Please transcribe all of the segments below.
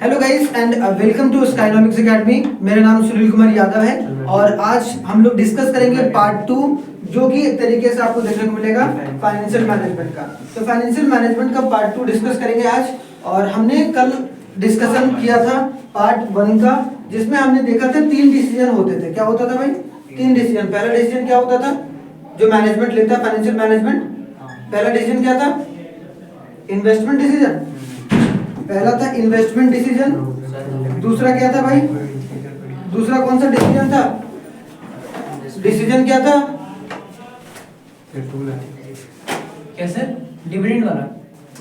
Hello guys and welcome to Skynomics academy. मेरा नाम सुनील कुमार यादव है और आज हम लोग डिस्कस करेंगे पार्ट 2 जो कि एक तरीके से आपको देखने को मिलेगा फाइनेंशियल मैनेजमेंट का। तो फाइनेंशियल मैनेजमेंट का पार्ट 2 डिस्कस करेंगे आज। और हमने कल डिस्कशन किया था पार्ट 1 का, जिसमें हमने देखा था 3 डिसीजन होते थे। क्या होता था भाई? 3 डिसीजन। पहला डिसीजन क्या होता था जो मैनेजमेंट लेता है फाइनेंशियल मैनेजमेंट? पहला डिसीजन क्या था? Investment decision. पहला था इन्वेस्टमेंट डिसीजन। दूसरा क्या था भाई? दूसरा कौन सा डिसीजन था? डिसीजन क्या था? कैसे? डिविडेंड वाला।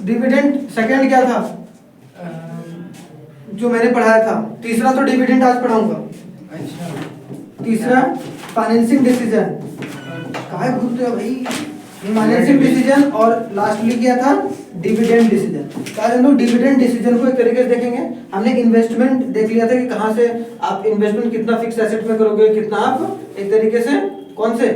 डिविडेंड। सेकंड क्या था जो मैंने पढ़ाया था? तीसरा तो डिविडेंड आज पढ़ाऊंगा। अच्छा। तीसरा फाइनेंसिंग डिसीजन। काहे घूमते हो भाई? Financing decision. और लास्टली क्या था? Dividend decision. हम लोग डिविडेंड डिसीजन को एक तरीके से देखेंगे। हमने इन्वेस्टमेंट देख लिया था कि कहां से आप इन्वेस्टमेंट कितना फिक्स एसेट में करोगे, कितना आप एक तरीके से कौन से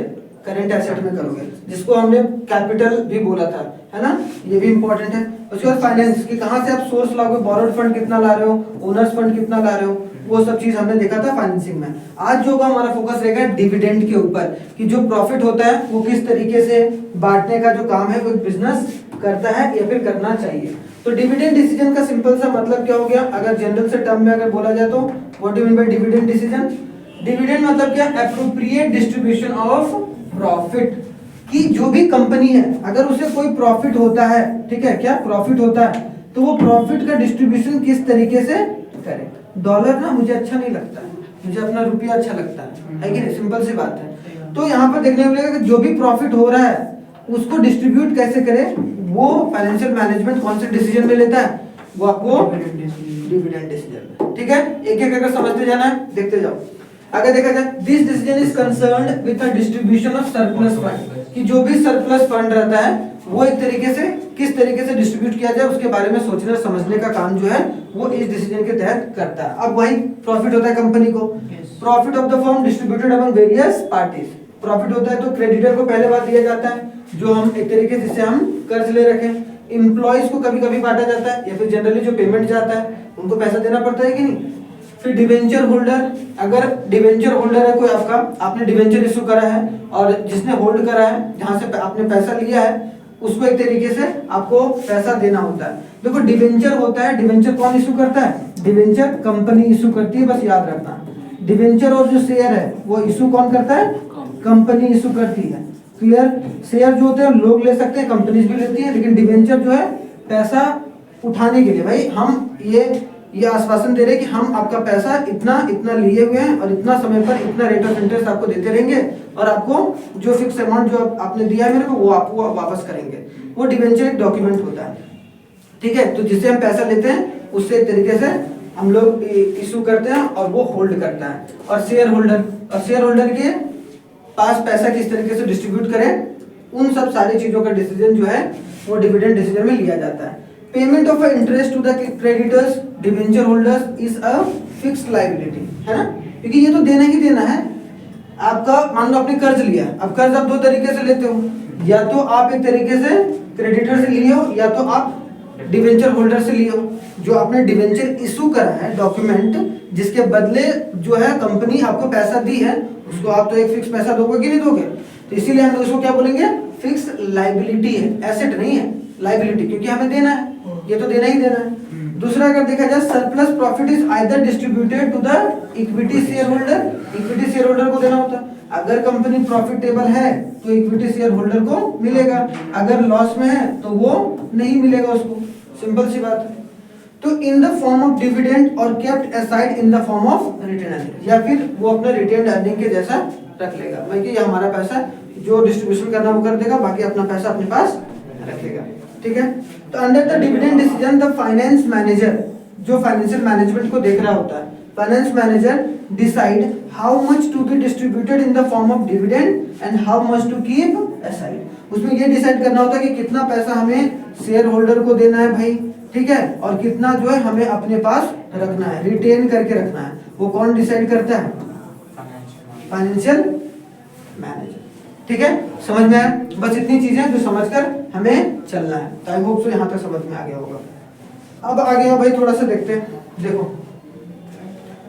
करंट एसेट में करोगे, जिसको हमने कैपिटल भी बोला था, है ना? ये भी इंपॉर्टेंट है। उसके बाद फाइनेंस की कहां से आप सोर्स लाओगे, बोरोड फंड कितना ला रहे हो, ओनर्स फंड कितना ला रहे हो, वो सब चीज हमने देखा था फाइनेंसिंग में। आज जो हमारा फोकस रहेगा डिविडेंड के ऊपर कि जो प्रॉफिट होता है वो किस तरीके से बांटने का जो काम है वो एक बिजनेस करता है या फिर करना चाहिए। तो डिविडेंड डिसीजन का सिंपल सा मतलब क्या हो गया? अगर जनरल से टर्म में अगर बोला जाए तो what do you mean by dividend decision? Dividend मतलब क्या? Appropriate distribution of profit. कि जो भी कंपनी है अगर उसे कोई प्रॉफिट होता है, ठीक है, क्या प्रॉफिट होता है, तो वो प्रॉफिट का डिस्ट्रीब्यूशन किस तरीके से करे। डॉलर ना मुझे अच्छा नहीं लगता है, मुझे अपना रुपया अच्छा लगता है कि नहीं? सिंपल सी बात है। तो यहाँ पर देखने को मिलेगा कि जो भी प्रॉफिट हो रहा है उसको डिस्ट्रीब्यूट कैसे करे, वो फाइनेंशियल मैनेजमेंट कौन से डिसीजन में लेता है? वो आपको डिविडेंड डिसीजन। ठीक है, एक एक करके समझते जाना है, देखते जाओ। अगर देखा जाए this decision is concerned with the distribution of surplus fund, कि जो भी सरप्लस फंड रहता है वो एक तरीके से किस तरीके से डिस्ट्रीब्यूट किया जाए उसके बारे में सोचने और समझने का काम जो है वो इस डिसीजन के तहत करता है। अब वही प्रॉफिट होता है कंपनी को, profit of the firm distributed among various parties. Profit होता है तो क्रेडिटर को पहले बात दिया जाता है, जो हम एक तरीके से जिससे हम कर्ज ले रखे। एम्प्लॉइज को कभी कभी बांटा जाता है या फिर जनरली जो पेमेंट जाता है उनको पैसा देना पड़ता है कि नहीं। फिर डिवेंचर होल्डर, अगर डिवेंचर होल्डर है कोई आपका, आपने डिवेंचर इशू करा है और जिसने होल्ड करा है, जहां से आपने पैसा लिया है, उसको एक तरीके से आपको पैसा देना होता है। देखो डिवेंचर होता है, डिवेंचर कौन इशू करता है? डिवेंचर कंपनी इशू करती है, बस याद रखना। डिवेंचर और जो शेयर है वो इशू कौन करता है? कंपनी इशू करती है। क्लियर? शेयर जो होते हैं लोग ले सकते हैं, कंपनीज भी लेती है, लेकिन डिवेंचर जो है पैसा उठाने के लिए, भाई हम ये आश्वासन दे रहे हैं कि हम आपका पैसा इतना इतना लिए हुए हैं और इतना समय पर इतना रेट ऑफ इंटरेस्ट आपको देते रहेंगे और आपको जो फिक्स अमाउंट जो आपने दिया है मेरे को वो आपको वापस करेंगे। वो डिवेंचर एक डॉक्यूमेंट होता है, ठीक है। तो जिससे हम पैसा लेते हैं उससे एक तरीके से हम लोग इशू करते हैं और वो होल्ड करता है। और शेयर होल्डर के पास पैसा किस तरीके से डिस्ट्रीब्यूट करें, उन सब सारी चीजों का डिसीजन जो है वो डिविडेंड डिसीजन में लिया जाता है। Payment of interest to the creditors debenture holders is a fixed liability, है ना? क्योंकि ये तो देना ही देना है आपका। मान लो आपने कर्ज लिया, अब कर्ज आप दो तरीके से लेते हो, या तो आप एक तरीके से क्रेडिटर से लिए हो या तो आप डिवेंचर होल्डर से लिए हो। जो आपने डिवेंचर इशू करा है डॉक्यूमेंट, जिसके बदले जो है कंपनी आपको पैसा दी है, उसको आप तो एक फिक्स पैसा दोगे कि नहीं दोगे। तो इसीलिए हम उसको क्या बोलेंगे? फिक्स लायबिलिटी है, एसेट नहीं है, लायबिलिटी, क्योंकि हमें देना है, ये तो देना ही देना है। दूसरा अगर देखा जाए surplus profit is either distributed to the equity share holder, equity share holder को देना होता है। अगर कंपनी प्रॉफिटेबल है तो इक्विटी शेयर होल्डर को मिलेगा, अगर लॉस में है तो वो नहीं मिलेगा उसको। सिंपल सी बात है। तो in the form of dividend और kept aside in the form of retained earning, या फिर वो अपना रिटेन अर्निंग के जैसा रख लेगा, भाई कि ये हमारा पैसा जो डिस्ट्रीब्यूशन करना वो कर देगा, बाकी अपना पैसा अपने पास रखेगा। ठीक है। तो under the dividend decision the finance manager, जो फाइनेंशियल मैनेजमेंट को देख रहा होता है, finance manager decide how much to be distributed in the form of dividend and how much to keep aside. उसमें ये डिसाइड करना होता है कि कितना पैसा हमें शेयर होल्डर को देना है भाई, ठीक है, और कितना जो है हमें अपने पास रखना है, रिटेन करके रखना है। वो कौन डिसाइड करता है? Financial manager. ठीक है, समझ में आया? बस इतनी चीजें जो समझकर हमें चलना है। आई होप सो यहाँ तक समझ में आ गया होगा। अब आगे भाई थोड़ा सा देखते हैं देखो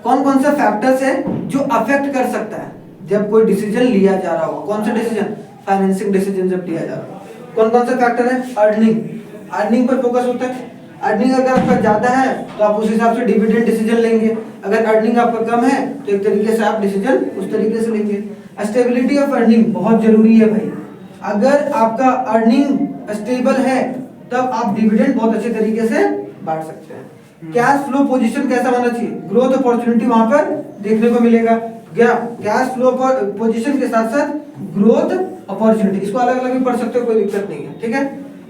कौन कौन सा फैक्टर्स है जो अफेक्ट कर सकता है जब कोई डिसीजन लिया जा रहा हो। कौन सा डिसीजन? फाइनेंसिंग डिसीजन जब लिया जा रहा हो। कौन कौन सा फैक्टर है? अर्निंग पर फोकस होता है। अर्निंग अगर आपका ज्यादा है तो आप उस हिसाब से डिविडेंड डिसीजन लेंगे, अगर अर्निंग आपका कम है तो एक तरीके से आप डिसीजन उस तरीके से लेंगे। स्टेबिलिटी ऑफ अर्निंग बहुत जरूरी है भाई। अगर आपका अर्निंग स्टेबल है तब आप डिविडेंड बहुत अच्छे तरीके से बांट सकते हैं। कैश फ्लो पोजीशन कैसा होना चाहिए? ग्रोथ अपॉर्चुनिटी वहां पर देखने को मिलेगा। क्या कैश फ्लो पोजीशन के साथ साथ ग्रोथ अपॉर्चुनिटी, इसको अलग अलग भी पढ़ सकते हो, कोई दिक्कत नहीं है, ठीक है।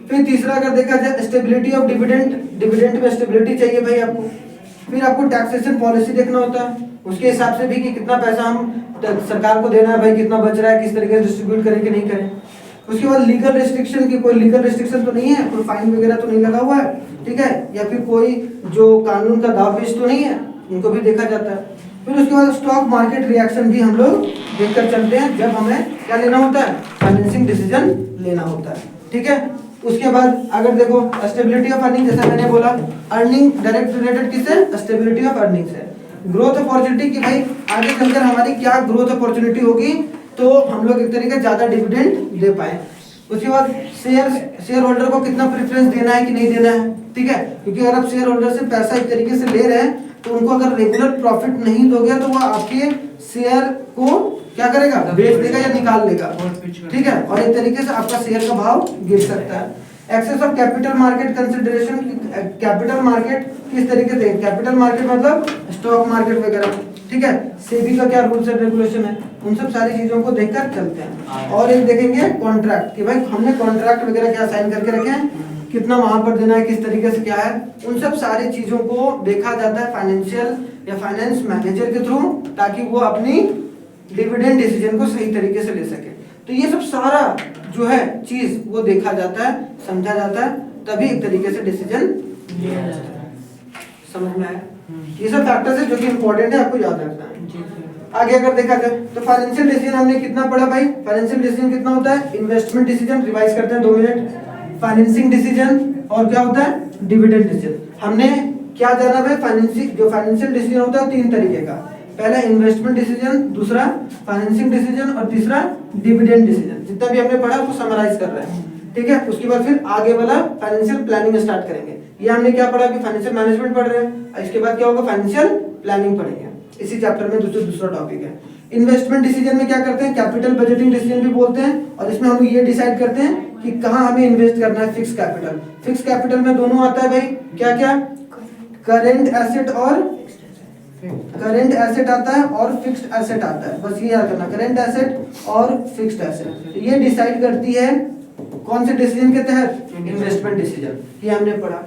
फिर तीसरा अगर देखा जाए स्टेबिलिटी ऑफ डिविडेंड में स्टेबिलिटी चाहिए भाई आपको। फिर आपको टैक्सेशन पॉलिसी देखना होता है, उसके हिसाब से भी कि कितना पैसा हम सरकार को देना है भाई, कितना बच रहा है, किस तरीके से डिस्ट्रीब्यूट करें कि नहीं करें। उसके बाद लीगल रेस्ट्रिक्शन की कोई लीगल रेस्ट्रिक्शन तो नहीं है, कोई फाइन वगैरह तो नहीं लगा हुआ है, ठीक है, या फिर कोई जो कानून का दावपेच तो नहीं है, उनको भी देखा जाता है। फिर उसके बाद स्टॉक मार्केट रिएक्शन भी हम लोग देखकर चलते हैं जब हमें क्या लेना होता है? फाइनेंसिंग डिसीजन लेना होता है, ठीक है। उसके बाद अगर देखो स्टेबिलिटी ऑफ अर्निंग, जैसा मैंने बोला अर्निंग डायरेक्ट रिलेटेड किससे? स्टेबिलिटी ऑफ अर्निंग से। ग्रोथ अपॉर्चुनिटी की भाई आगे चलकर हमारी क्या ग्रोथ अपॉर्चुनिटी होगी तो हम लोग एक तरीके ज्यादा डिविडेंड दे पाए। उसके बाद शेयर होल्डर को कितना प्रेफरेंस देना है कि नहीं देना है, ठीक है, क्योंकि अगर आप शेयर होल्डर से पैसा एक तरीके से ले रहे हैं तो उनको अगर रेगुलर प्रॉफिट नहीं दोगे तो वह आपके शेयर को क्या करेगा? बेच देगा या निकाल देगा, ठीक है, और एक तरीके से आपका शेयर का भाव गिर सकता है। Access of capital market consideration, capital market किस तरीके से? कैपिटल मार्केट मतलब स्टॉक मार्केट वगैरह, ठीक है, सेबी का क्या रूल्स एंड रेगुलेशन है, उन सब सारी चीजों को देखकर चलते हैं। और एक देखेंगे कॉन्ट्रैक्ट कि भाई हमने कॉन्ट्रैक्ट वगैरह क्या साइन करके रखे हैं, कितना वहां पर देना है, किस तरीके से क्या है, उन सब सारी चीजों को देखा जाता है फाइनेंशियल या फाइनेंस मैनेजर के थ्रू, ताकि वो अपनी डिविडेंड डिसीजन को सही तरीके से ले सके। तो ये सब सारा जो है चीज वो देखा जाता है, समझा जाता है, तभी एक तरीके से डिसीजन लिया जाता है। समझ में आया? ये सब फैक्टर्स है जो कि इंपॉर्टेंट है, आपको याद रखना है। आगे अगर देखा जाए तो फाइनेंशियल डिसीजन हमने कितना पढ़ा भाई? फाइनेंशियल डिसीजन कितना होता है? इन्वेस्टमेंट डिसीजन, रिवाइज करते हैं 2 मिनट। फाइनेंसिंग डिसीजन और क्या होता है? Dividend decision. हमने क्या जाना भाई? फाइनेंशियल डिसीजन होता है 3 तरीके का, पहला इन्वेस्टमेंट डिसीजन, दूसरा फाइनेंसिंग डिसीजन और तीसरा डिविडेंड डिसीजन। जितना भी हमने पढ़ा उसको समराइज कर रहे हैं, ठीक है। उसके बाद फिर आगे वाला फाइनेंशियल प्लानिंग स्टार्ट करेंगे। ये हमने क्या पढ़ा? अभी फाइनेंशियल मैनेजमेंट पढ़ रहे हैं, इसके बाद क्या होगा? फाइनेंशियल प्लानिंग पढ़ेंगे। इसी चैप्टर में दूसरा टॉपिक है। इन्वेस्टमेंट डिसीजन में क्या करते हैं? कैपिटल बजटिंग डिसीजन भी बोलते हैं, और इसमें हम ये डिसाइड करते हैं कि कहाँ हमें इन्वेस्ट करना है। फिक्स कैपिटल, फिक्स कैपिटल में दोनों आता है भाई, क्या क्या? करेंट एसेट और करंट एसेट आता है और फिक्स्ड एसेट आता है, बस ये याद करना, करंट एसेट और फिक्स्ड एसेट। ये डिसाइड करती है कौन से डिसीजन के तहत? इन्वेस्टमेंट डिसीजन, ये हमने पढ़ा।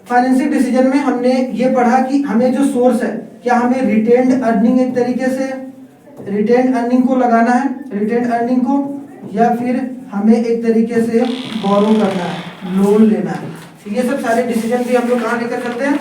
फाइनेंशियल डिसीजन में हमने ये पढ़ा कि हमें जो सोर्स है, क्या हमें रिटेन्ड अर्निंग एक तरीके से रिटेन्ड अर्निंग को लगाना है, रिटेन्ड अर्निंग को, या फिर हमें एक तरीके से बोरो करना है, लोन लेना है। ये सब सारे डिसीजन भी हम लोग कहाँ लेकर चलते हैं?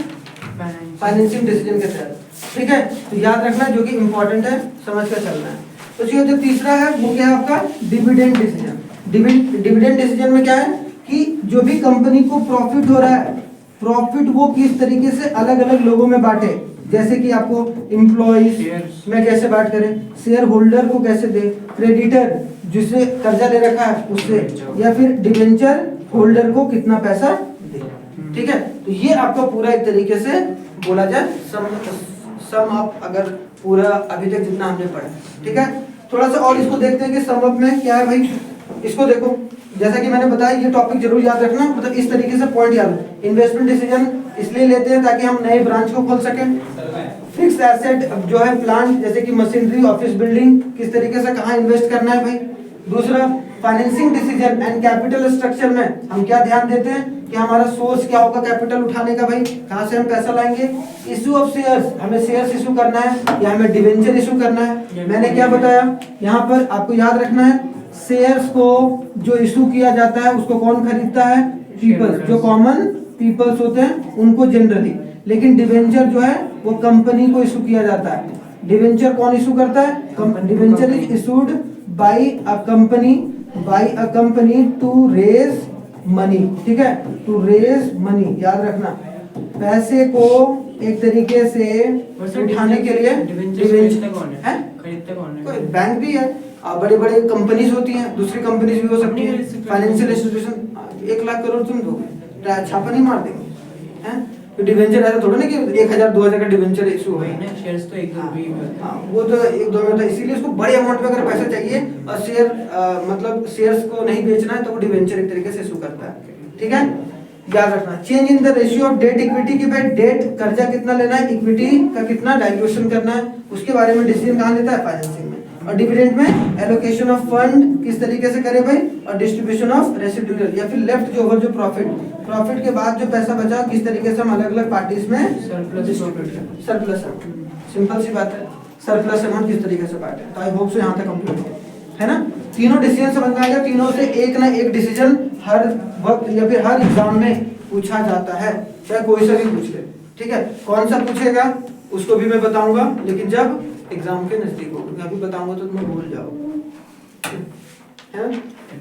फाइनेंसिंग डिसीजन के तहत, ठीक है। तो याद रखना, जो कि इंपॉर्टेंट है, समझ कर चलना है। तो जो तीसरा है वो क्या है आपका? Dividend decision. डिविडेंड डिसीजन में क्या है कि जो भी कंपनी को प्रॉफिट हो रहा है, प्रॉफिट वो किस तरीके से अलग अलग लोगों में बांटे, जैसे कि आपको एम्प्लॉइज में कैसे बांट करें, शेयर होल्डर को कैसे दे, क्रेडिटर जिससे कर्जा ले रखा है उससे, या फिर डिवेंचर होल्डर को कितना पैसा दे, ठीक है। तो ये आपका पूरा एक तरीके से बोला जाए सम अप, अगर पूरा अभी तक जितना हमने पढ़ा, ठीक है। थोड़ा सा और इसको देखते हैं कि सम अप में क्या है भाई। इसको देखो, जैसा कि मैंने बताया, ये टॉपिक जरूर याद रखना, मतलब इस तरीके से पॉइंट याद। इन्वेस्टमेंट डिसीजन इसलिए लेते हैं ताकि हम नए ब्रांच को खोल सकें। फिक्स्ड एसेट जो है प्लांट, जैसे कि मशीनरी, ऑफिस बिल्डिंग, किस तरीके से कहाँ इन्वेस्ट करना है भाई। दूसरा financing decision and capital structure में हम क्या ध्यान देते हैं कि हमारा सोर्स क्या होगा कैपिटल उठाने का भाई, कहाँ से हम पैसा लाएंगे। इशू ऑफ शेयर्स, हमें शेयर्स इशू करना है या हमें डिवेंचर इशू करना है। मैंने क्या बताया यहाँ पर, आपको याद रखना है, शेयर्स को जो इशू किया जाता है उसको कौन खरीदता है? पीपल्स, जो कॉमन पीपल्स होते हैं उनको जनरली। लेकिन डिवेंचर जो है वो कंपनी को इशू किया जाता है। डिवेंचर कौन इशू करता है? Debenture is issued by a company to raise money, ठीक है, टू रेज मनी, याद रखना। पैसे को एक तरीके से उठाने के लिए डिवेंचर कौन है? हैं? खरीदते कौन है? कोई बैंक भी है, बड़े बड़े कंपनीज होती हैं, दूसरी कंपनीज भी हो सकती हैं, फाइनेंशियल इंस्टीट्यूशन। 1 लाख करोड़ तुम दोगे, छापा नहीं मार देंगे हैं? तो डिवेंचर ऐसा थोड़ा ना कि 1000-2000 का डिवेंचर इशू वही है ना, शेयर्स तो 1-2 रुपए ही में होते हैं। हाँ, वो तो 1-2 में होता है, इसीलिए उसको बड़े अमाउंट में अगर पैसा चाहिए और शेयर मतलब शेयर्स को नहीं बेचना है तो वो डिवेंचर एक तरीके से इशू करता है। ठीक है, याद रखना। Change in the ratio of debt equity की, भाई डेट कर्जा कितना लेना है, इक्विटी का कितना डाइल्यूशन करना है, उसके बारे में डिसीजन कहाँ लेता है, फाइनेंसिंग में। और डिविडेंड में एलोकेशन ऑफ फंड किस तरीके से करे भाई, और डिस्ट्रीब्यूशन ऑफ रेसिडुअल या फिर लेफ्ट ओवर जो प्रॉफिट के बाद जो पैसा बचा किस तरीके से हम अलग अलग पार्टीज में सरप्लस सरप्लस सिंपल सी बात है, सरप्लस अमाउंट किस तरीके से बांटे। तो आई होप सो यहाँ तक कंप्लीट हो, है ना। तीनों डिसीजन समझ में आ गया, तीनों से एक ना एक डिसीजन हर वक्त या फिर हर एग्जाम में पूछा जाता है, चाहे कोई सा भी पूछ ले। ठीक है, कौन सा पूछेगा उसको भी मैं बताऊंगा, लेकिन जब एग्जाम के नजदीक हो, अभी बताऊंगा तो तुम भूल जाओ। है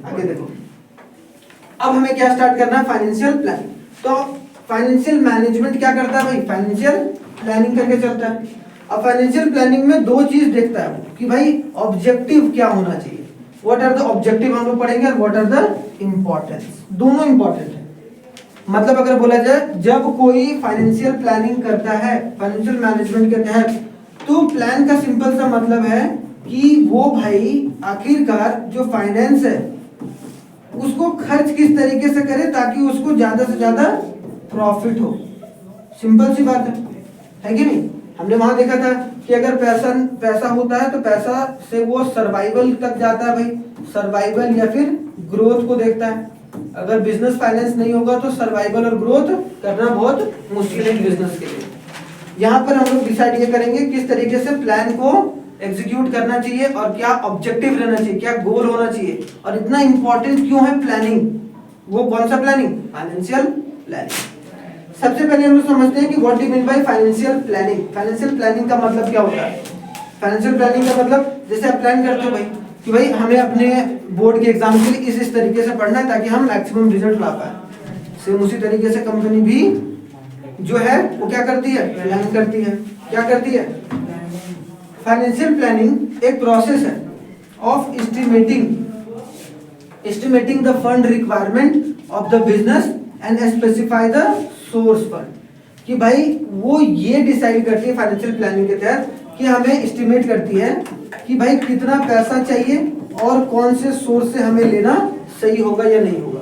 आगे देखो, अब हमें क्या स्टार्ट करना है, फाइनेंशियल प्लानिंग। तो फाइनेंशियल मैनेजमेंट क्या करता है भाई, फाइनेंशियल प्लानिंग करके चलता है। अब फाइनेंशियल प्लानिंग में 2 चीज देखता है वो, कि भाई ऑब्जेक्टिव क्या होना चाहिए, व्हाट आर द ऑब्जेक्टिव हम लोग पढ़ेंगे, और व्हाट आर द इंपॉर्टेंस, दोनों इंपॉर्टेंट है। मतलब अगर बोला जाए जब कोई फाइनेंशियल प्लानिंग करता है फाइनेंशियल मैनेजमेंट के तहत, तो प्लान का सिंपल सा मतलब है कि वो भाई आखिरकार जो फाइनेंस है उसको खर्च किस तरीके से करे ताकि उसको ज्यादा से ज्यादा प्रॉफिट हो। सिंपल सी बात है कि नहीं। हमने वहां देखा था कि अगर पैसा होता है तो पैसा से वो सर्वाइवल तक जाता है भाई, सर्वाइवल या फिर ग्रोथ को देखता है। अगर बिजनेस फाइनेंस नहीं होगा तो सर्वाइवल और ग्रोथ करना बहुत मुश्किल है बिजनेस के लिए। यहाँ पर हम लोग डिसाइड ये करेंगे किस तरीके से प्लान को एग्जीक्यूट करना चाहिए और क्या ऑब्जेक्टिव रहना चाहिए, क्या गोल होना चाहिए, और इतना इंपॉर्टेंट क्यों है प्लानिंग। वो कौन सा प्लानिंग, फाइनेंशियल प्लानिंग। सबसे पहले हम लोग समझते हैं कि what do you mean by financial planning. Financial planning का मतलब क्या होता है। फाइनेंशियल प्लानिंग का मतलब जैसे आप प्लान करते हो भाई कि भाई हमें अपने बोर्ड के एग्जाम के लिए इस तरीके से पढ़ना है ताकि हम मैक्सिमम रिजल्ट ला पाए। सेम उसी तरीके से कंपनी भी जो है वो क्या करती है, प्लान करती है। क्या करती है, फाइनेंशियल प्लानिंग एक प्रोसेस है of estimating the fund requirement of the business and specify the source fund. कि भाई वो ये डिसाइड करती है फाइनेंशियल प्लानिंग के तहत कि हमें एस्टिमेट करती है कि भाई कितना पैसा चाहिए और कौन से सोर्स से हमें लेना सही होगा या नहीं होगा।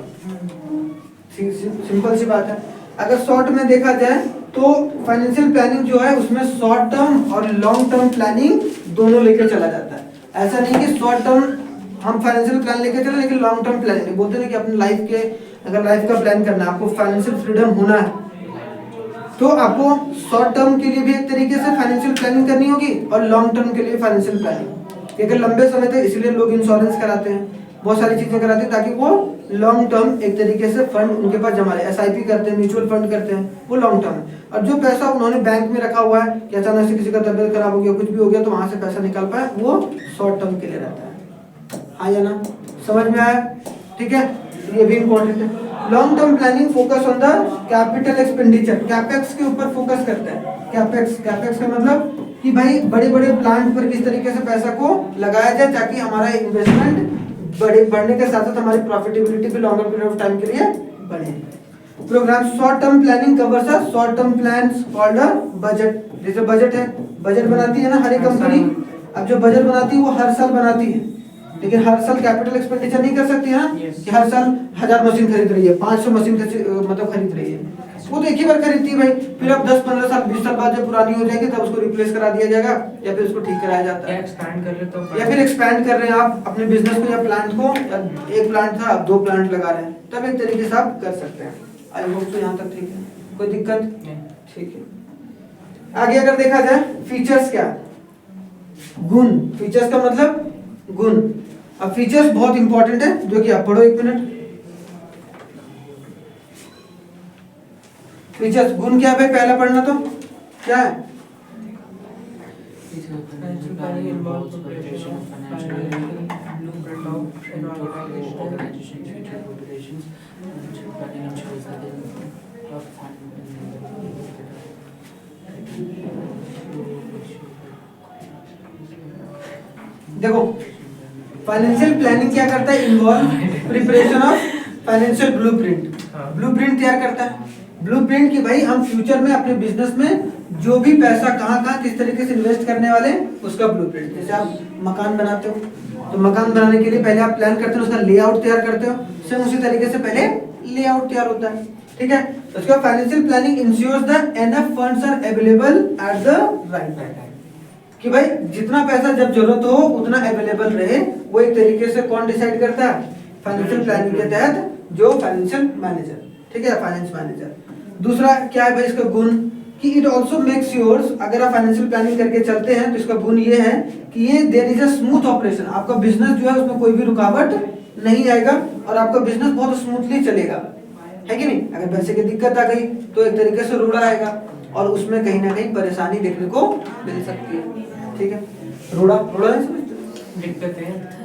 सिंपल सी बात है। अगर शॉर्ट में देखा जाए तो फाइनेंशियल प्लानिंग जो है उसमें शॉर्ट टर्म और लॉन्ग टर्म प्लानिंग दोनों लेकर चला जाता है। ऐसा नहीं कि शॉर्ट टर्म हम फाइनेंशियल प्लान लेकर चले लेकिन लॉन्ग टर्म प्लानिंग नहीं। बोलते हैं कि अपनी लाइफ के अगर लाइफ का प्लान करना है, आपको फाइनेंशियल फ्रीडम होना है, तो आपको शॉर्ट टर्म के लिए भी एक तरीके से फाइनेंशियल प्लानिंग करनी होगी और लॉन्ग टर्म के लिए फाइनेंशियल प्लानिंग। क्योंकि लंबे समय तक इसलिए लोग इंश्योरेंस कराते हैं, बहुत सारी चीजें कराते हैं ताकि वो लॉन्ग टर्म एक तरीके से फंड उनके पास जमा रहे। एसआईपी करते हैं, म्यूचुअल फंड करते हैं, वो लॉन्ग टर्म है। और जो पैसा उन्होंने बैंक में रखा हुआ है कि अचानक से किसी का तबियत खराब हो गया, कुछ भी हो गया, तो वहां से पैसा निकाल पाए, वो शॉर्ट टर्म के लिए रहता है। हाँ या ना, समझ में आया। ठीक है, ये भी इंपॉर्टेंट है। Long term planning focus on the capital expenditure, capex के ऊपर फोकस करता है। कैपेक्स का मतलब कि भाई बड़े बड़े प्लांट पर किस तरीके से पैसा को लगाया जाए ताकि हमारा इन्वेस्टमेंट बढ़ने के साथ साथ हमारी प्रॉफिटेबिलिटी भी लॉन्गर पीरियड ऑफ टाइम के लिए बढ़े। Programme short term planning covers a short term plans called a budget. जैसे बजट है, बजट बनाती है ना हर एक कंपनी। अब जो बजट बनाती है वो हर साल बनाती है, लेकिन हर साल कैपिटल एक्सपेंडिचर नहीं कर सकती है ना। कि हर साल 1000 मशीन खरीद रही है, 500 मशीन मतलब खरीद रही है, वो तो एक ही बार खरीदती है भाई। फिर अब 10-15 साल 20 साल बाद जब पुरानी हो जाएगी तब उसको रिप्लेस करा दिया जाएगा या फिर उसको ठीक कराया जाता है। एक्सपैंड कर रहे तो या फिर एक्सपैंड कर रहे हैं आप अपने बिजनेस को या प्लांट को, एक प्लांट था आप 2 प्लांट लगा रहे हैं, तब एक तरीके से आप कर सकते हैं। आई होप तो यहाँ तक ठीक है, कोई दिक्कत नहीं, ठीक है। आगे अगर देखा जाए फीचर्स क्या, गुण। फीचर्स का मतलब गुण। अब फीचर्स बहुत इंपॉर्टेंट है, जो कि आप पढ़ो 1 मिनट। फीचर्स, गुण क्या है भाई, पहला पढ़ना तो क्या है। देखो फाइनेंशियल प्लानिंग क्या करता है, involve preparation of financial blueprint. हाँ। ब्लूप्रिंट तैयार करता है, ब्लूप्रिंट कि भाई हम फ्यूचर में अपने बिजनेस में जो भी पैसा कहाँ कहाँ किस तरीके से इन्वेस्ट करने वाले हैं, उसका ब्लूप्रिंट। जैसे आप मकान बनाते हो तो मकान बनाने के लिए पहले आप प्लान करते हो, उसका लेआउट तैयार करते हो, सेम उसी तरीके से पहले लेआउट तैयार होता है, ठीक है। उसके बाद financial planning ensures the enough funds are available at the right time, कि भाई जितना पैसा जब जरूरत हो उतना अवेलेबल रहे। वो एक तरीके से कौन डिसाइड करता है, फाइनेंशियल प्लानिंग के तहत जो फाइनेंशियल मैनेजर, ठीक है, फाइनेंस मैनेजर। दूसरा क्या है भाई इसका गुण, कि इट ऑल्सो मेक्स योर्स, अगर आप फाइनेंशियल प्लानिंग करके चलते हैं तो इसका गुण ये है कि ये there is a smooth operation, आपका बिजनेस जो है उसमें कोई भी रुकावट नहीं आएगा और आपका बिजनेस बहुत स्मूथली चलेगा, है कि नहीं। अगर पैसे की दिक्कत आ गई तो एक तरीके से रोड़ा आएगा और उसमें कहीं ना कहीं परेशानी देखने को मिल सकती है, ठीक है। रोड़ा रोड़ा नहीं समझते,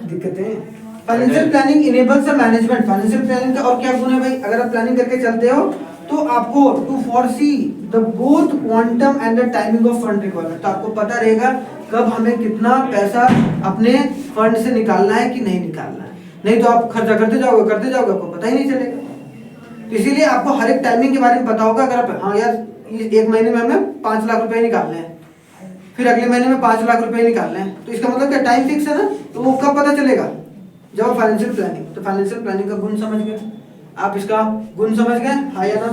दिक्कतें। Financial planning enables the management, financial planning का और क्या गुण है भाई, अगर आप प्लानिंग करके चलते हो तो आपको to foresee the both quantum and the timing of fund requirement, तो आपको पता रहेगा कब हमें कितना पैसा अपने फंड से निकालना है कि नहीं निकालना है। नहीं तो आप खर्चा करते जाओगे आपको पता ही नहीं चलेगा। तो इसीलिए आपको हर एक टाइमिंग के बारे में पता होगा। अगर आप, हाँ यार एक महीने में हमें 5 लाख रुपए निकालने हैं, फिर अगले महीने में 5 लाख रुपए निकालने हैं, तो इसका मतलब क्या टाइम फिक्स है ना, तो वो कब पता चलेगा, जब फाइनेंशियल प्लानिंग। तो फाइनेंशियल प्लानिंग का गुण समझ गए आप, इसका गुण समझ गए, हाँ या ना,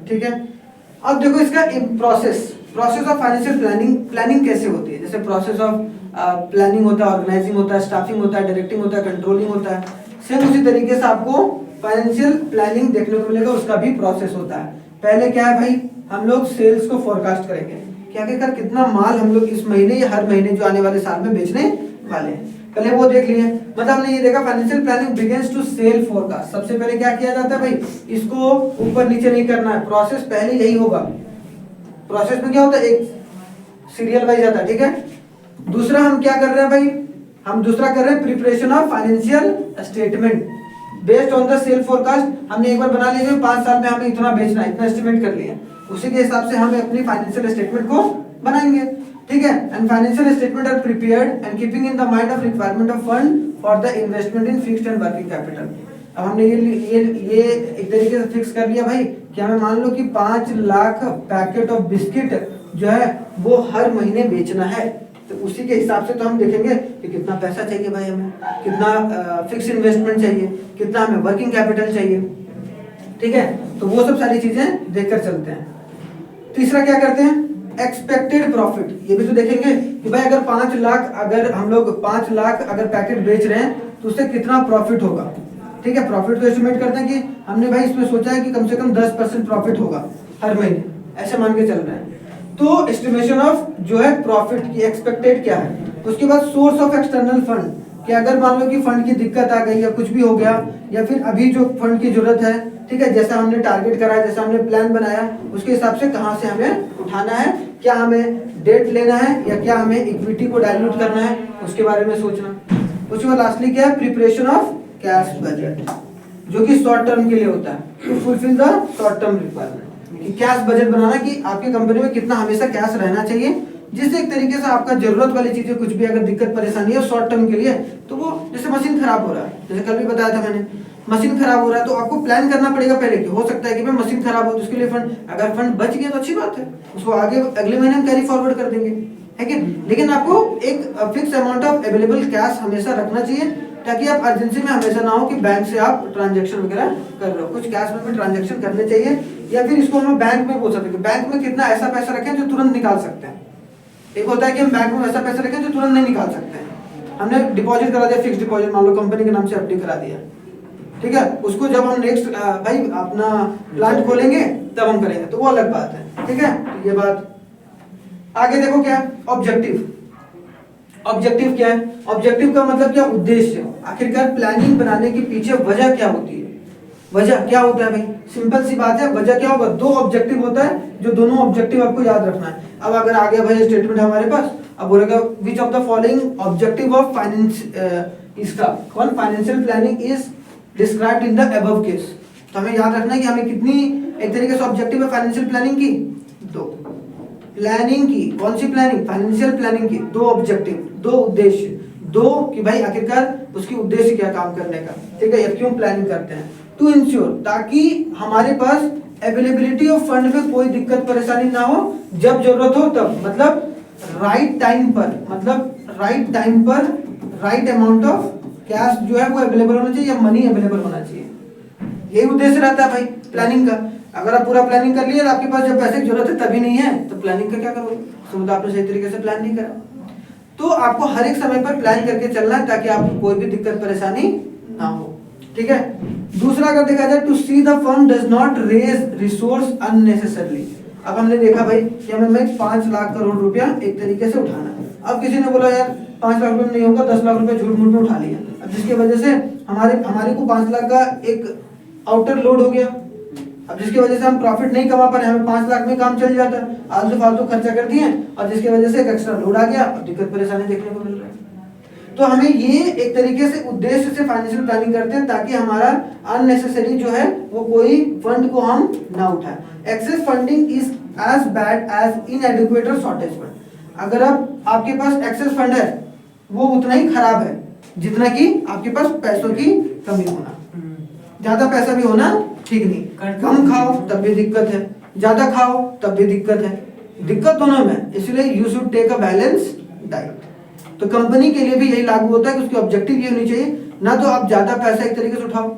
ठीक है। अब देखो इसका प्रोसेस ऑफ फाइनेंशियल प्लानिंग कैसे होती है। जैसे प्रोसेस ऑफ प्लानिंग होता है, ऑर्गेनाइजिंग होता है, स्टाफिंग होता है, डायरेक्टिंग होता है, कंट्रोलिंग होता है, सेम उसी तरीके से आपको फाइनेंशियल प्लानिंग देखने को मिलेगा, उसका भी प्रोसेस होता है। पहले क्या है भाई, हम लोग सेल्स को फोरकास्ट करेंगे, क्या क्या कितना माल हम लोग इस महीने या हर महीने जो आने वाले साल में बेचने वाले हैं, पहले वो देख लिए। मतलब हमने ये देखा financial planning begins to sale forecast. सबसे पहले क्या किया जाता है भाई, इसको ऊपर नीचे नहीं करना है, प्रोसेस पहले यही होगा। प्रोसेस में क्या होता है, एक सीरियल वाइज आता है, ठीक है। दूसरा हम क्या कर रहे हैं भाई, हम दूसरा कर रहे हैं preparation of financial statement based on the sale forecast. हमने एक बार बना लिया 5 साल में हमें इतना बेचना है, इतना एस्टिमेट कर लिया, उसी के हिसाब से हमें अपनी फाइनेंशियल स्टेटमेंट को बनाएंगे, ठीक है। And financial statement are prepared and keeping in the mind of requirement of fund for the investment in fixed and working capital. अब हमने ये एक तरीके से फिक्स कर लिया भाई कि हमें मान लो कि 5 लाख पैकेट ऑफ बिस्किट जो है वो हर महीने बेचना है, तो उसी के हिसाब से तो हम देखेंगे कि कितना पैसा चाहिए भाई, हमें कितना फिक्स इन्वेस्टमेंट चाहिए, कितना हमें वर्किंग कैपिटल चाहिए, ठीक है। तो वो सब सारी चीजें देखकर चलते हैं। तीसरा क्या करते हैं, एक्सपेक्टेड प्रॉफिट। ये भी तो देखेंगे कि भाई अगर 5 लाख, अगर हम लोग 5 लाख अगर पैकेट बेच रहे हैं तो उससे कितना प्रॉफिट होगा, ठीक है। प्रॉफिट को एस्टिमेट करते हैं कि हमने भाई इसमें सोचा है कि कम से कम 10% प्रॉफिट होगा हर महीने, ऐसे मान के चल रहे हैं। तो एस्टिमेशन ऑफ जो है प्रॉफिट की एक्सपेक्टेड क्या है। उसके बाद सोर्स ऑफ एक्सटर्नल फंड, कि अगर मान लो कि फंड की दिक्कत आ गई या कुछ भी हो गया, या फिर अभी जो फंड की जरूरत है, ठीक है, जैसा हमने टारगेट करा है, जैसा हमने प्लान बनाया, उसके हिसाब से कहाँ से हमें उठाना है, क्या हमें डेट लेना है या क्या हमें इक्विटी को डाइल्यूट करना है, उसके बारे में सोचना। उसके बाद लास्टली क्या है, प्रिपरेशन ऑफ कैश बजट, जो कि शॉर्ट टर्म के लिए होता है, to fulfil the short term requirement. कि कैश बजट बनाना कि आपकी कंपनी में कितना हमेशा कैश रहना चाहिए, जिससे एक तरीके से आपका जरूरत वाली चीजें कुछ भी अगर दिक्कत परेशानी है शॉर्ट टर्म के लिए, तो वो जैसे मशीन खराब हो रहा है, जैसे कल भी बताया था मैंने, मशीन खराब हो रहा है तो आपको प्लान करना पड़ेगा पहले कि हो सकता है कि भाई मशीन खराब हो तो उसके लिए फंड, अगर फंड बच गया तो अच्छी बात है, उसको आगे अगले महीने हम कैरी फॉरवर्ड कर देंगे, है कि। लेकिन आपको एक fix amount of available cash हमेशा रखना चाहिए, ताकि आप अर्जेंसी में हमेशा ना हो कि बैंक से आप ट्रांजैक्शन वगैरह कर रहे हो, कुछ कैश में भी ट्रांजैक्शन करने चाहिए। या फिर इसको हम बैंक में बोल सकते हैं, बैंक में कितना ऐसा पैसा रखें जो तुरंत निकाल सकते हैं। एक होता है कि हम बैंक में ऐसा पैसा रखें जो तुरंत नहीं निकाल सकते हैं। हमने डिपॉजिट करा दिया, फिक्स डिपॉजिट, मान लो कंपनी के नाम से एफडी करा दिया, ठीक है, उसको जब हम नेक्स्ट भाई अपना प्लांट खोलेंगे तब हम करेंगे, तो वो अलग बात है, ठीक है। ये बात आगे देखो क्या ऑब्जेक्टिव। ऑब्जेक्टिव क्या है, ऑब्जेक्टिव का मतलब क्या, उद्देश्य। आखिरकार प्लानिंग बनाने के पीछे वजह क्या होती है, वजह क्या होता है भाई, सिंपल सी बात है, वजह क्या होगा, 2 ऑब्जेक्टिव होता है, जो दोनों ऑब्जेक्टिव आपको याद रखना है। अब अगर आ गया भाई स्टेटमेंट हमारे पास, अब बोलेगा which of the following objective of finance इसका कौन financial planning is described in the above case. तो हमें याद रखना है कि हमें कितनी एक तरीके से ऑब्जेक्टिव है फाइनेंशियल प्लानिंग की, 2 प्लानिंग की, कौन सी प्लानिंग, फाइनेंशियल प्लानिंग की 2 ऑब्जेक्टिव, 2 उद्देश्य, दो कि भाई आखिरकार उसकी उद्देश्य क्या काम करने का, ठीक है, या क्यों प्लानिंग करते हैं। टू इंश्योर, ताकि हमारे पास अवेलेबिलिटी ऑफ फंड में कोई दिक्कत परेशानी ना हो, जब जरूरत हो तब, मतलब राइट टाइम पर राइट अमाउंट ऑफ कैश जो है वो अवेलेबल होना चाहिए या मनी अवेलेबल होना चाहिए। यही उद्देश्य रहता है भाई प्लानिंग का। अगर आप पूरा प्लानिंग कर लिए, आपके पास जब पैसे की जरूरत है तभी नहीं है, तो प्लानिंग का क्या करोगे? तो आपने सही तरीके से प्लान नहीं करा। तो आपको हर एक समय पर प्लान करके चलना है ताकि आपको कोई भी दिक्कत परेशानी ना हो, ठीक है। दूसरा अगर देखा जाए, to see the firm does not raise resource unnecessarily. अब हमने देखा भाई कि हमें 5 लाख करोड़ रुपया एक तरीके से उठाना है। अब किसी ने बोला यार 5 लाख रुपए नहीं होगा, 10 लाख रुपए झूठ मूठ में उठा लिया, अब जिसकी वजह से हमारे को 5 लाख का एक आउटर लोड हो गया। अब जिसकी वजह से हम प्रॉफिट नहीं कमा पा रहे, हमें 5 लाख में काम चल जाता है, आलतू फालतू खर्चा कर दिए और जिसकी वजह से एक एक्स्ट्रा लोड आ गया, अब दिक्कत परेशानी देखने को मिल रहा है। तो हमें ये एक तरीके से उद्देश्य से फाइनेंशियल प्लानिंग करते हैं ताकि हमारा अननेसेसरी जो है वो कोई फंड को हम ना उठाएं। Excess funding is as bad as inadequate और शॉर्टेज फंड। अगर आपके पास एक्सेस फंड है वो उतना ही खराब है जितना कि आपके पास पैसों की कमी होना। ज्यादा पैसा भी होना ठीक नहीं, कम खाओ तब भी दिक्कत है, ज्यादा खाओ तब भी दिक्कत है, दिक्कत दोनों में। इसलिए you should take a balance diet. तो कंपनी के लिए भी यही लागू होता है कि उसकी ऑब्जेक्टिव ये होनी चाहिए, ना तो आप ज्यादा पैसा एक तरीके से उठाओ,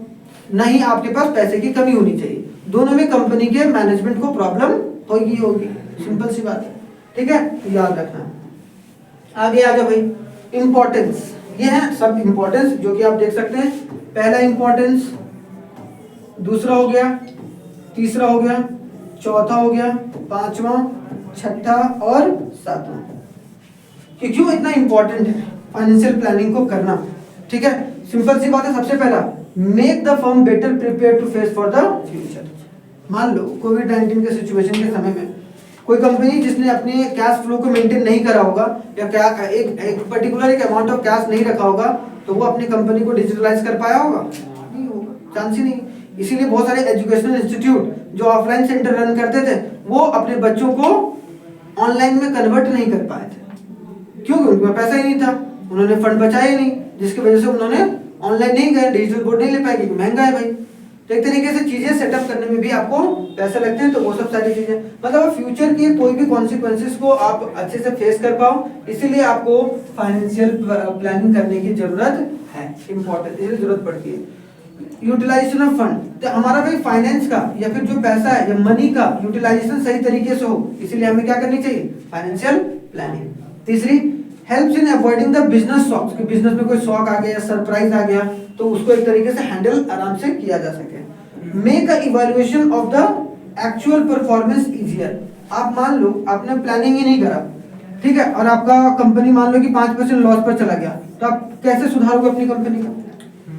ना ही आपके पास पैसे की कमी होनी चाहिए। दोनों में कंपनी के मैनेजमेंट को प्रॉब्लम होगी, सिंपल सी बात है, ठीक है, तो याद रखना। आगे आ जाओ भाई, इंपॉर्टेंस। ये है सब इंपॉर्टेंस जो कि आप देख सकते हैं। पहला इंपॉर्टेंस, दूसरा हो गया, तीसरा हो गया, चौथा हो गया, पांचवा, छठा और सातवां। कि क्यों इतना इंपॉर्टेंट है फाइनेंशियल प्लानिंग को करना, ठीक है। सिंपल सी बात है, सबसे पहला, make the firm better prepare to face for the future. मान लो कोविड-19 के सिचुएशन के समय में कोई कंपनी जिसने अपने कैश फ्लो को मेंटेन नहीं करा होगा या क्या एक पर्टिकुलर एक अमाउंट ऑफ कैश नहीं रखा होगा, तो वो अपनी कंपनी को डिजिटलाइज कर पाया होगा? नहीं होगा, चांस ही नहीं। इसीलिए बहुत सारे एजुकेशनल इंस्टीट्यूट जो ऑफलाइन सेंटर रन करते थे वो अपने बच्चों को ऑनलाइन में कन्वर्ट नहीं कर पाए थे। क्योंकि उनके पास पैसा ही नहीं था, उन्होंने फंड बचाया ही नहीं, जिसकी वजह से उन्होंने ऑनलाइन नहीं गए, डिजिटल बोर्ड नहीं ले पाए क्योंकि महंगा है भाई। तो एक तरीके से चीजें सेटअप करने में भी आपको पैसे लगते हैं, तो वो सब सारी चीजें, मतलब फ्यूचर की कोई भी कॉन्सिक्वेंसेस को आप अच्छे से फेस कर पाओ, इसीलिए आपको फाइनेंशियल प्लानिंग करने की जरूरत है, इंपॉर्टेंट, इसलिए जरूरत पड़ती है। यूटिलाइजेशन ऑफ फंड, तो हमारा भाई फाइनेंस का या फिर जो पैसा है या मनी का यूटिलाइजेशन सही तरीके से हो, इसीलिए हमें क्या करनी चाहिए? Financial planning. तीसरी, helps in avoiding the business shocks, कि बिजनेस में कोई शॉक आ गया, सरप्राइज आ गया, तो उसको एक तरीके से हैंडल आराम से किया जा सके। Make a evaluation of the actual performance easier. आप मान लो आपने प्लानिंग ही नहीं करा, ठीक है, और आपका कंपनी मान लो कि 5% लॉस पर चला गया, तो आप कैसे सुधारोगे अपनी कंपनी को?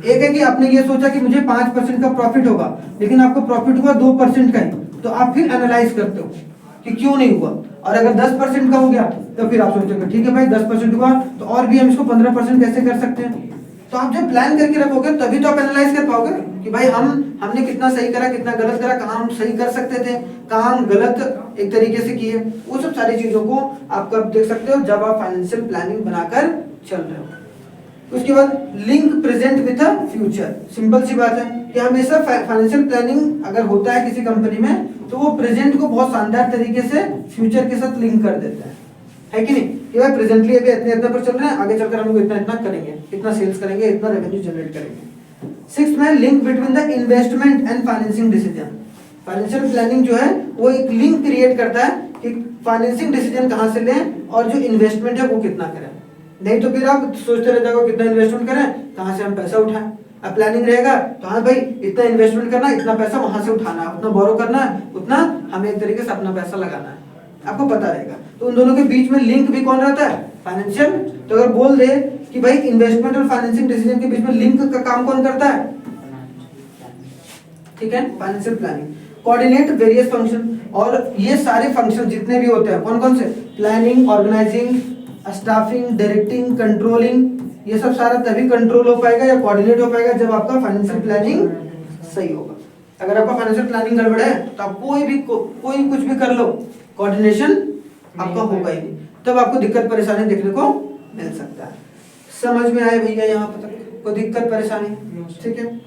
एक है कि आपने ये सोचा कि मुझे 5% का प्रॉफिट होगा, लेकिन आपको प्रॉफिट हुआ 2% का ही, तो आप फिर एनालाइज करते हो कि क्यों नहीं हुआ। और अगर 10% का हो गया तो फिर आप सोचोगे ठीक है भाई 10% हुआ तो और भी हम इसको 15% कैसे कर सकते हैं। तो आप जब प्लान करके रखोगे तभी तो आप एनालाइज कर पाओगे कि भाई हमने कितना सही करा, कितना गलत करा, कहाँ हम सही कर सकते थे, कहाँ हम गलत एक तरीके से किए। वो सब सारी चीजों को आप कब देख सकते हो? जब आप फाइनेंशियल प्लानिंग बनाकर चल रहे हो। उसके बाद link present with future. Simple सी बात है कि हमेशा फाइनेंशियल प्लानिंग अगर होता है किसी कंपनी में तो वो प्रेजेंट को बहुत शानदार तरीके से फ्यूचर के साथ लिंक कर देता है कि नहीं? कि भाई प्रेजेंटली अभी इतने पर चल रहे हैं, आगे चलकर हम लोग इतना करेंगे, इतना सेल्स करेंगे, इतना रेवेन्यू जनरेट करेंगे। सिक्स्थ में link between the investment and financing decision. Financial planning जो है वो एक लिंक क्रिएट करता है कि फाइनेंसिंग डिसीजन कहाँ से लें और जो इन्वेस्टमेंट है वो कितना करें। नहीं तो फिर आप सोचते रह जाओगे कितना इन्वेस्टमेंट करें, कहाँ से हम पैसा उठाएं। अब प्लानिंग रहेगा तो हाँ भाई इतना इन्वेस्टमेंट करना, इतना पैसा वहां से उठाना है, उतना बोरो करना है, उतना हमें एक तरीके से अपना पैसा लगाना है, आपको पता रहेगा। तो उन दोनों के बीच में लिंक भी कौन रहता है? फाइनेंशियल। तो अगर बोल दे कि भाई इन्वेस्टमेंट और फाइनेंसिंग डिसीजन के बीच में लिंक का काम कौन करता है? ठीक है, financial planning. Coordinate various function, और ये सारे फंक्शन जितने भी होते हैं कौन कौन से? Planning, organizing, staffing, directing, controlling, ये सब सारा तभी कंट्रोल हो पाएगा या कोऑर्डिनेट हो पाएगा जब आपका फाइनेंशियल प्लानिंग सही होगा। अगर आपका फाइनेंशियल प्लानिंग गड़बड़ है तो आप कोई कुछ भी कर लो, कोऑर्डिनेशन आपका होगा ही नहीं, तब आपको दिक्कत परेशानी देखने को मिल सकता है। समझ में आए भैया यहाँ पर तक? कोई दिक्कत परेशानी? No, sir. ठीक है,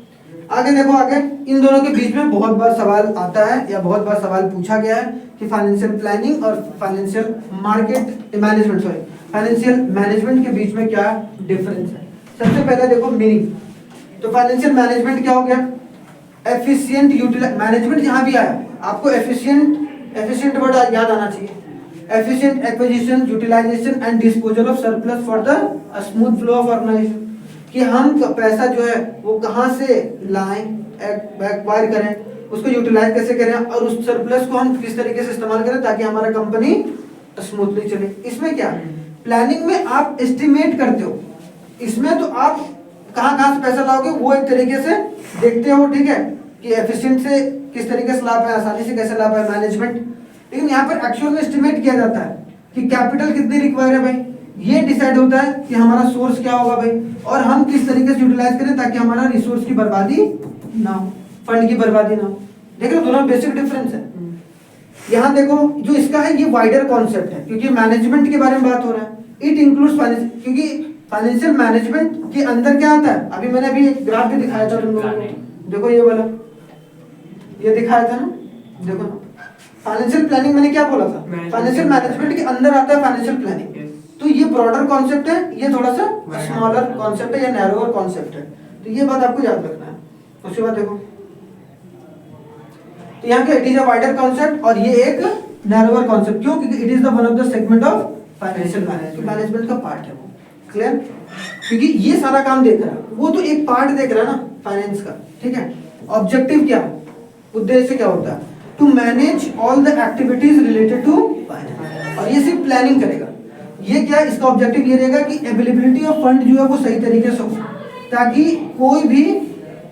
आगे देखो। आगे इन दोनों के बीच में बहुत बार सवाल आता है या बहुत बार सवाल पूछा गया है कि फाइनेंशियल प्लानिंग और financial market management, sorry financial management के बीच में क्या डिफरेंस है। सबसे पहले देखो मीनिंग। तो फाइनेंशियल मैनेजमेंट क्या हो गया? Efficient utilize management. यहाँ भी आया आपको एफिशिएंट वर्ड याद आना चाहिए। Efficient acquisition, utilization and disposal of surplus for the smooth flow of organization, कि हम पैसा जो है वो कहाँ से लाएं, एक्वायर करें, उसको यूटिलाइज कैसे करें और उस सरप्लस को हम किस तरीके से इस्तेमाल करें ताकि हमारा कंपनी स्मूथली चले। इसमें क्या प्लानिंग में आप एस्टिमेट करते हो, इसमें तो आप कहाँ कहाँ से पैसा लाओगे वो एक तरीके से देखते हो, ठीक है, कि एफिशिएंट से किस तरीके से ला पाए, आसानी से कैसे ला पाए मैनेजमेंट। लेकिन यहाँ पर एक्चुअल में एस्टिमेट किया जाता है कि कैपिटल कितनी रिक्वायर है भाई, ये डिसाइड होता है कि हमारा सोर्स क्या होगा भाई, और हम किस तरीके से यूटिलाइज करें ताकि हमारा रिसोर्स की बर्बादी ना हो, फंड की बर्बादी ना हो। देख रहे हो दोनों बेसिक डिफरेंस है। यहाँ देखो जो इसका है ये वाइडर कॉन्सेप्ट है क्योंकि मैनेजमेंट के बारे में बात हो रहा है। इट इंक्लूड्स फाइनेंस, क्योंकि फाइनेंशियल मैनेजमेंट के अंदर क्या आता है, अभी मैंने अभी एक ग्राफ भी दिखाया था तुम लोगों को, देखो ये वाला, ये दिखाया था ना, देखो ना। फाइनेंशियल प्लानिंग मैंने क्या बोला था, फाइनेंशियल मैनेजमेंट के अंदर आता है फाइनेंशियल प्लानिंग। तो ये ब्रॉडर कॉन्सेप्ट है, ये थोड़ा सा स्मॉलर कॉन्सेप्ट है या नैरोअर कॉन्सेप्ट है, तो ये बात आपको याद रखना है। उसके बाद देखो तो यहाँ का it is a wider concept और ये एक नैरोअर कॉन्सेप्ट। क्यों? क्योंकि it is the one of the segment of financial management का पार्ट है वो। क्लियर? क्योंकि ये सारा काम देख रहा है, वो तो एक पार्ट देख रहा है ना फाइनेंस का, ठीक है। ऑब्जेक्टिव क्या, उद्देश्य क्या होता है, to manage all the activities related to finance, और ये सिर्फ प्लानिंग करेगा। ये क्या, इसका ऑब्जेक्टिव ये रहेगा कि अवेलेबिलिटी ऑफ फंड जो है वो सही तरीके से हो, ताकि कोई भी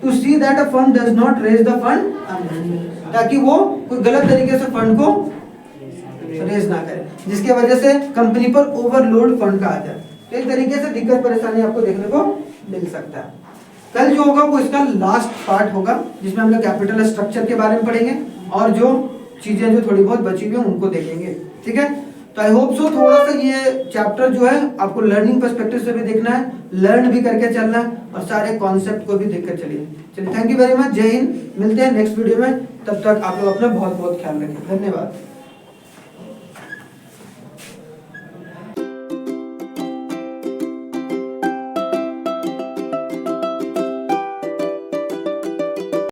to see that a fund does not raise the fund, ताकि वो कोई गलत तरीके से फंड को रेज ना करे जिसके वजह से कंपनी पर ओवरलोड फंड का आ जाए। तो एक तरीके से दिक्कत परेशानी आपको देखने को मिल सकता है। कल जो होगा वो इसका लास्ट पार्ट होगा जिसमें हम लोग कैपिटल स्ट्रक्चर के बारे में पढ़ेंगे और जो चीजें जो थोड़ी बहुत बची हुई हैं उनको देखेंगे, ठीक है। तो आई होप सो थोड़ा सा ये चैप्टर जो है आपको लर्निंग पर्सपेक्टिव से भी देखना है, लर्न भी करके चलना है और सारे कॉन्सेप्ट को भी देखकर चलिए। चलिए, थैंक यू वेरी मच, जय हिंद। मिलते हैं नेक्स्ट वीडियो में, तब तक आप लोग अपना बहुत बहुत ख्याल रखें। धन्यवाद।